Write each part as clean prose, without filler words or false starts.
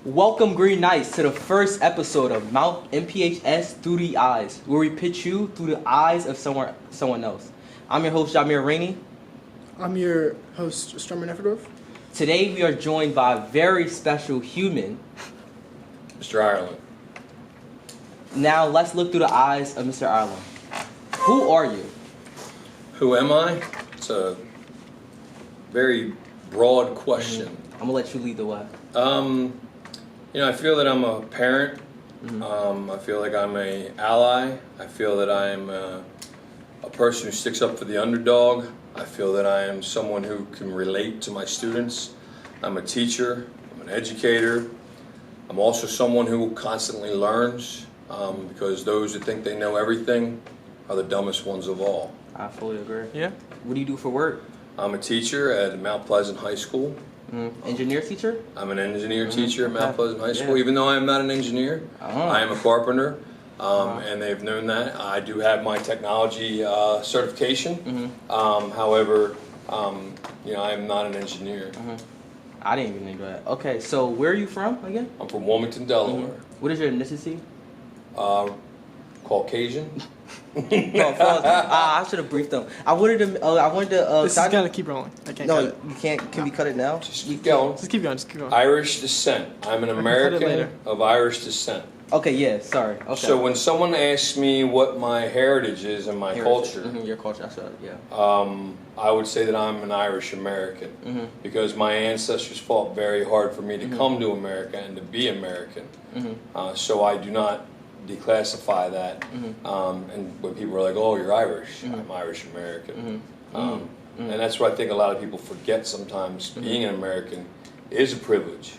Welcome, Green Knights, to the first episode of Mount MPHS Through the Eyes, where we pitch you through the eyes of someone else. I'm your host, Jamir Rainey. I'm your host, Strummer Nefferdorf. Today, we are joined by a very special human. Mr. Ireland. Now, let's look through the eyes of Mr. Ireland. Who are you? Who am I? It's a very broad question. I'm going to let you lead the way. I feel that I'm a parent. I feel like I'm an ally. I feel that I'm a person who sticks up for the underdog. I feel that I am someone who can relate to my students. I'm a teacher. I'm an educator. I'm also someone who constantly learns because those who think they know everything are the dumbest ones of all. I fully agree. Yeah. What do you do for work? I'm a teacher at Mount Pleasant High School. Engineer teacher? I'm an engineer teacher at Mount Pleasant High School, Yeah. even though I am not an engineer. I am a carpenter, and they've known that. I do have my technology certification. However, I am not an engineer. I didn't even know that. Okay, so where are you from again? I'm from Wilmington, Delaware. What is your ethnicity? Caucasian. I should have briefed them. I wanted to. This is gonna keep rolling. I can't cut No, it. you can't. Can we cut it now? Just keep going. Just keep going. Just keep going. Irish descent. I'm an cut it American later. of Irish descent. Okay. Yeah. Sorry. Okay. So when someone asks me what my heritage is and my culture, your culture. That's right. Yeah. I would say that I'm an Irish American because my ancestors fought very hard for me to come to America and to be American. So I do not declassify that. And when people are like, "Oh, you're Irish," I'm Irish American. And that's what I think a lot of people forget sometimes. Being an American is a privilege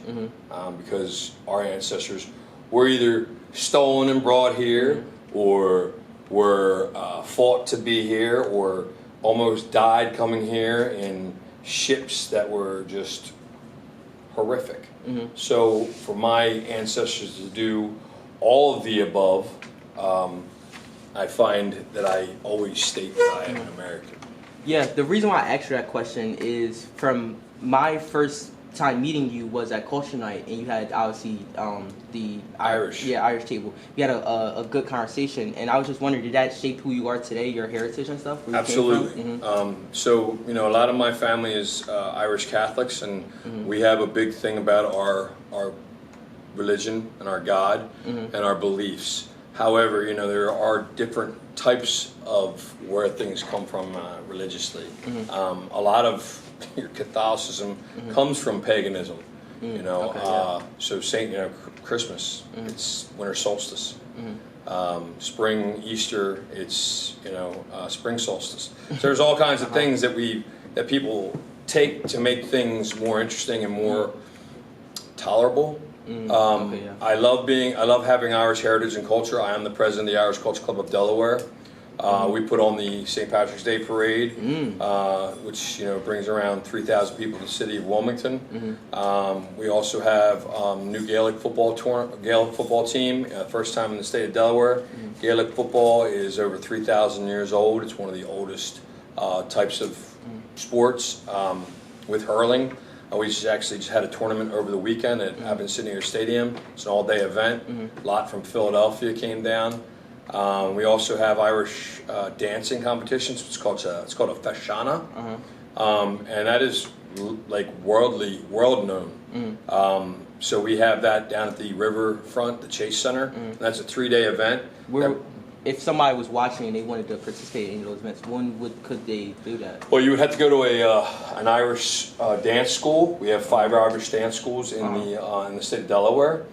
because our ancestors were either stolen and brought here, or were fought to be here, or almost died coming here in ships that were just horrific. So for my ancestors to do all of the above, I find that I always state that I am an American. Yeah. The reason why I asked you that question is from my first time meeting you was at culture night, and you had obviously the Irish. Irish table. We had a good conversation, and I was just wondering, did that shape who you are today, your heritage and stuff? Where you came from? Absolutely. So a lot of my family is Irish Catholics, and we have a big thing about our religion and our God and our beliefs. However, there are different types of where things come from religiously. A lot of your Catholicism comes from paganism. So Christmas, it's winter solstice. Spring, Easter, it's spring solstice. So there's all kinds of things that people take to make things more interesting and more tolerable. I love having Irish heritage and culture. I am the president of the Irish Culture Club of Delaware. We put on the St. Patrick's Day Parade, which brings around 3,000 people to the city of Wilmington. We also have new Gaelic football team, first time in the state of Delaware. Gaelic football is over 3,000 years old. It's one of the oldest types of sports. With hurling, we just had a tournament over the weekend at Abensinia Stadium. It's an all-day event. A lot from Philadelphia came down. We also have Irish dancing competitions. It's called a fashana, and that is like world known. So we have that down at the riverfront, the Chase Center. And that's a 3-day event. If somebody was watching and they wanted to participate in those events, could they do that? Well, you would have to go to an Irish dance school. We have 5 Irish dance schools in the state of Delaware.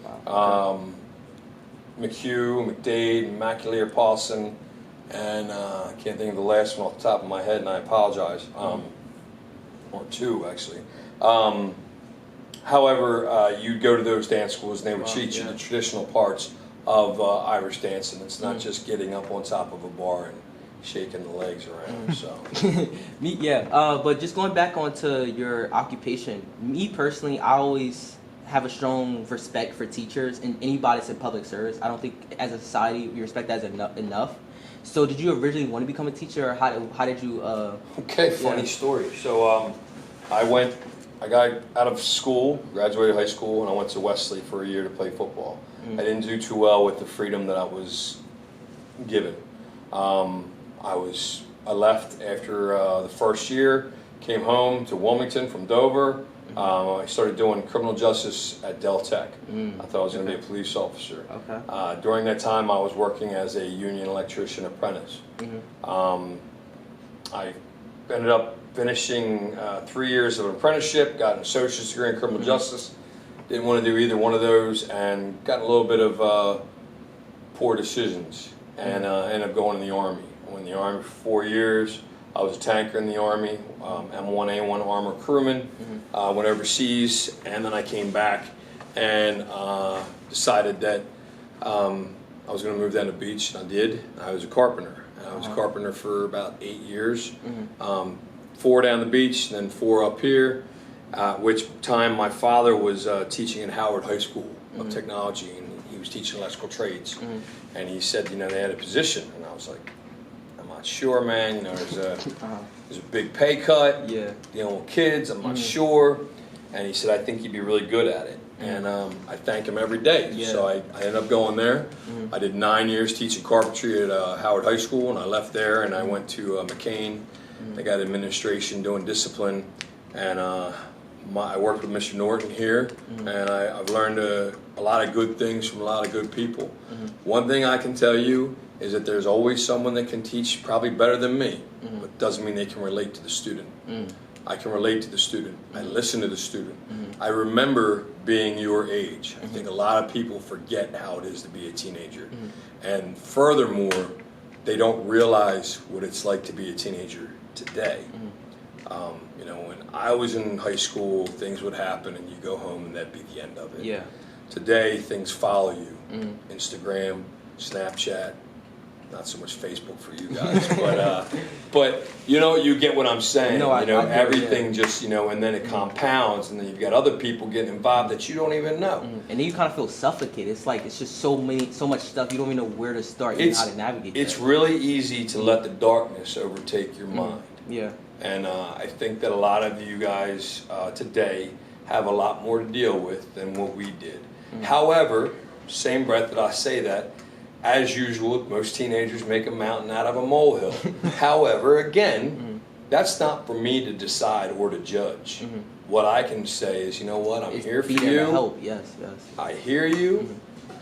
McHugh, McDade, Immaculate Paulson, and I can't think of the last one off the top of my head, and I apologize. Or 2 actually. However, you'd go to those dance schools and they would teach you the traditional parts of Irish dancing. It's not just getting up on top of a bar and shaking the legs around. So, but just going back onto your occupation, me personally, I always have a strong respect for teachers and anybody that's in public service. I don't think as a society we respect that as enough. So did you originally want to become a teacher, or how did you? Okay, funny story. So I I got out of school, graduated high school, and I went to Wesley for a year to play football. I didn't do too well with the freedom that I was given. I left after the first year, came home to Wilmington from Dover. I started doing criminal justice at Del Tech. I thought I was going to be a police officer. Okay. During that time, I was working as a union electrician apprentice. I ended up finishing 3 years of an apprenticeship, got an associate's degree in criminal justice. Didn't want to do either one of those, and got a little bit of poor decisions, and ended up going in the Army. I went in the Army for 4 years. I was a tanker in the Army, M1A1 armor crewman. Went overseas, and then I came back and decided that I was going to move down to the beach, and I did. I was a carpenter. I was a carpenter for about 8 years. 4 down the beach, and then 4 up here. Which time my father was teaching at Howard High School of Technology, and he was teaching electrical trades. And he said, you know, they had a position, and I was like, I'm not sure, man. You know, there's a big pay cut. Yeah. Dealing with kids, I'm not sure. And he said, I think you'd be really good at it. And I thank him every day. Yeah. So I ended up going there. I did 9 years teaching carpentry at Howard High School, and I left there and I went to McCain. I got administration, doing discipline, and I worked with Mr. Norton here, and I've learned a lot of good things from a lot of good people. One thing I can tell you is that there's always someone that can teach probably better than me, but doesn't mean they can relate to the student. I can relate to the student. I listen to the student. I remember being your age. I think a lot of people forget how it is to be a teenager. And furthermore, they don't realize what it's like to be a teenager today. You know, when I was in high school, things would happen and you go home and that'd be the end of it. Yeah. Today, things follow you. Instagram, Snapchat, not so much Facebook for you guys, but you know, you get what I'm saying. No, you know, I everything just, you know, and then it compounds, and then you've got other people getting involved that you don't even know. And then you kind of feel suffocated. It's like it's just so much stuff. You don't even know where to start and how to navigate. It's really easy to let the darkness overtake your mind. Yeah. And I think that a lot of you guys today have a lot more to deal with than what we did. However, same breath that I say that, as usual, most teenagers make a mountain out of a molehill. However, again, that's not for me to decide or to judge. What I can say is, you know what, I'm here for you. Help. Yes. I hear you,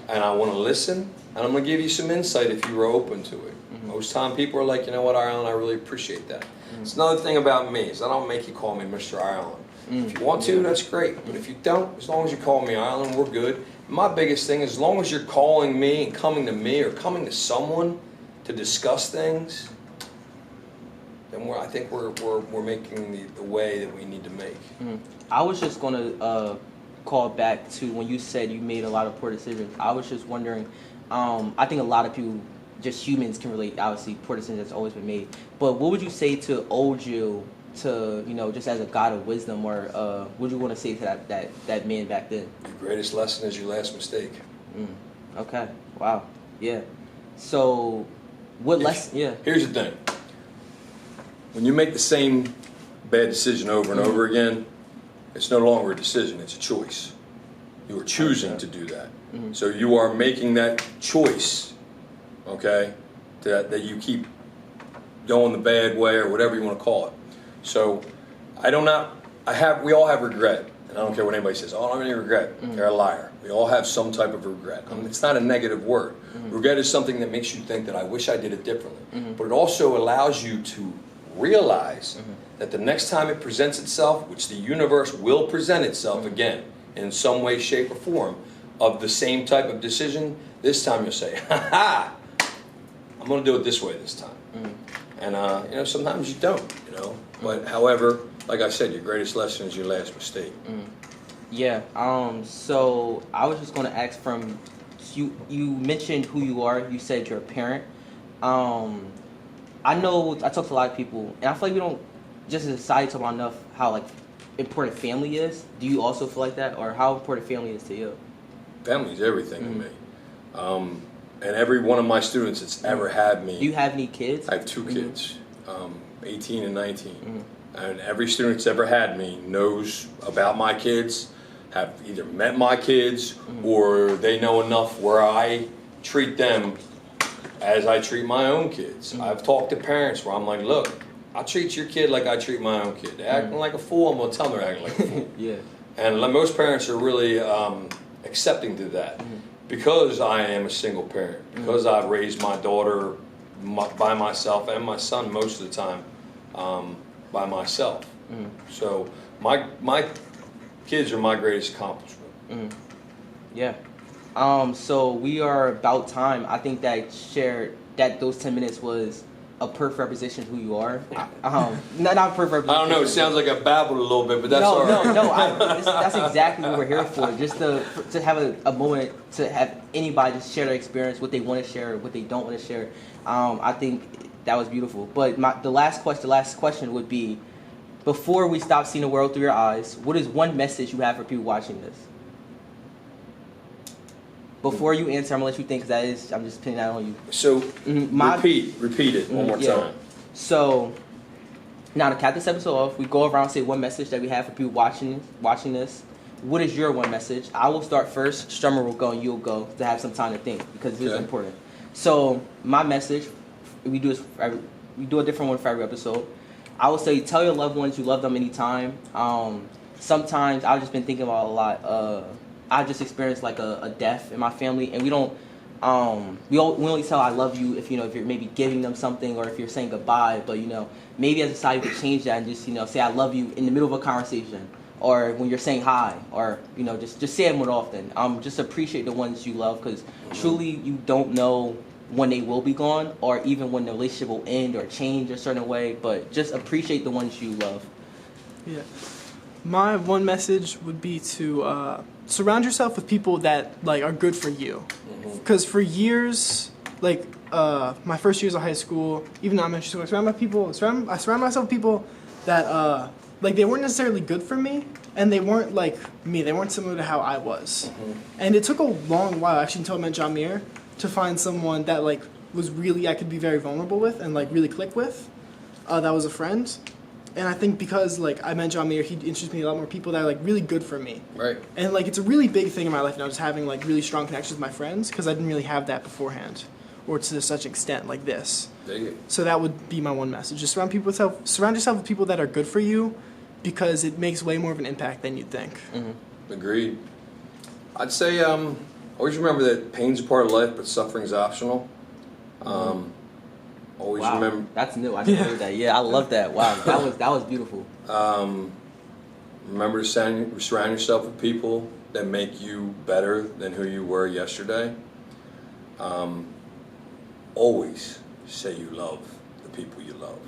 and I want to listen, and I'm going to give you some insight if you were open to it. Most time people are like, you know what, Ireland, I really appreciate that. It's another thing about me is I don't make you call me Mr. Ireland. If you want to, that's great. But if you don't, as long as you call me Ireland, we're good. My biggest thing is as long as you're calling me and coming to me or coming to someone to discuss things, then I think we're making the way that we need to make. I was just going to call back to when you said you made a lot of poor decisions. I was just wondering, I think a lot of people, just humans, can relate. Obviously, poor decisions that's always been made. But what would you say to old you, to, you know, just as a God of wisdom, or what would you want to say to that man back then? Your greatest lesson is your last mistake. Okay. Wow. Yeah. So, what lesson? Yeah. Here's the thing. When you make the same bad decision over and over again, it's no longer a decision, it's a choice. You are choosing to do that. So you are making that choice, okay, that you keep going the bad way or whatever you want to call it. So we all have regret, and I don't care what anybody says, oh, I don't have any regret. They're a liar. We all have some type of regret. I mean, it's not a negative word. Regret is something that makes you think that I wish I did it differently. But it also allows you to realize that the next time it presents itself, which the universe will present itself again in some way, shape, or form of the same type of decision, this time you'll say, ha, I'm going to do it this way this time. And, you know, sometimes you don't, you know. But, however, like I said, your greatest lesson is your last mistake. Yeah. So I was just going to ask from, you mentioned who you are. You said you're a parent. I know I talk to a lot of people, and I feel like we don't, just as a society, talk about enough how, like, important family is. Do you also feel like that, or how important family is to you? Family is everything to me. And every one of my students that's ever had me. Do you have any kids? I have 2 kids, 18 and 19. And every student that's ever had me knows about my kids, have either met my kids, or they know enough where I treat them as I treat my own kids. I've talked to parents where I'm like, look, I treat your kid like I treat my own kid. They're acting like a fool, I'm going to tell them they're acting like a fool. Yeah. And most parents are really accepting to that. Because I am a single parent, because I've raised my daughter by myself and my son most of the time by myself. So my kids are my greatest accomplishment. Yeah. So we are about time. I think that those 10 minutes was a perfect representation of who you are. Not perfect representation. I don't know. It sounds like I babbled a little bit, but that's all right. No. That's exactly what we're here for. Just to have a moment to have anybody just share their experience, what they want to share, what they don't want to share. I think that was beautiful. But the last question would be, before we stop seeing the world through your eyes, what is one message you have for people watching this? Before you answer, I'm gonna let you think, because I'm just pinning that on you. So repeat it one more time. So now to cap this episode off, we go around and say one message that we have for people watching this. What is your one message? I will start first. Strummer will go and you'll go to have some time to think, because this is important. So my message, we do a different one for every episode. I will say, tell your loved ones you love them anytime. Sometimes I've just been thinking about a lot. I just experienced like a death in my family, and we only tell I love you if you're maybe giving them something, or if you're saying goodbye. But maybe as a society we could change that and just say I love you in the middle of a conversation, or when you're saying hi, or just say it more often. Just appreciate the ones you love, because truly you don't know when they will be gone, or even when the relationship will end or change a certain way. But just appreciate the ones you love. Yeah. My one message would be to surround yourself with people that are good for you. Because for years, my first years of high school, even elementary school, I surround myself with people that they weren't necessarily good for me, and they weren't like me. They weren't similar to how I was. And it took a long while, actually, until I met Jamir, to find someone that was really I could be very vulnerable with and really click with. That was a friend. And I think because I met Jamir, he introduced me to a lot more people that are really good for me. Right. And it's a really big thing in my life now, just having really strong connections with my friends, because I didn't really have that beforehand, or to such extent like this. There you go. So that would be my one message. Just surround yourself with people that are good for you, because it makes way more of an impact than you'd think. Agreed. I'd say always remember that pain's a part of life, but suffering's optional. Always remember. That's new. I didn't hear that. Yeah, I love that. Wow, that was beautiful. Remember to surround yourself with people that make you better than who you were yesterday. Always say you love the people you love.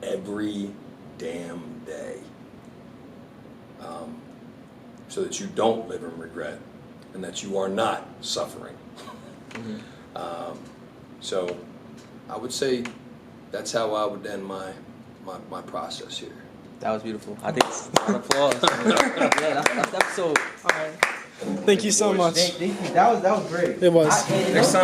Every damn day. So that you don't live in regret, and that you are not suffering. So I would say that's how I would end my process here. That was beautiful. I think it's an applause. Yeah, that's episode. All right. Thank you so much. Thank you. That was great. It was. Next time.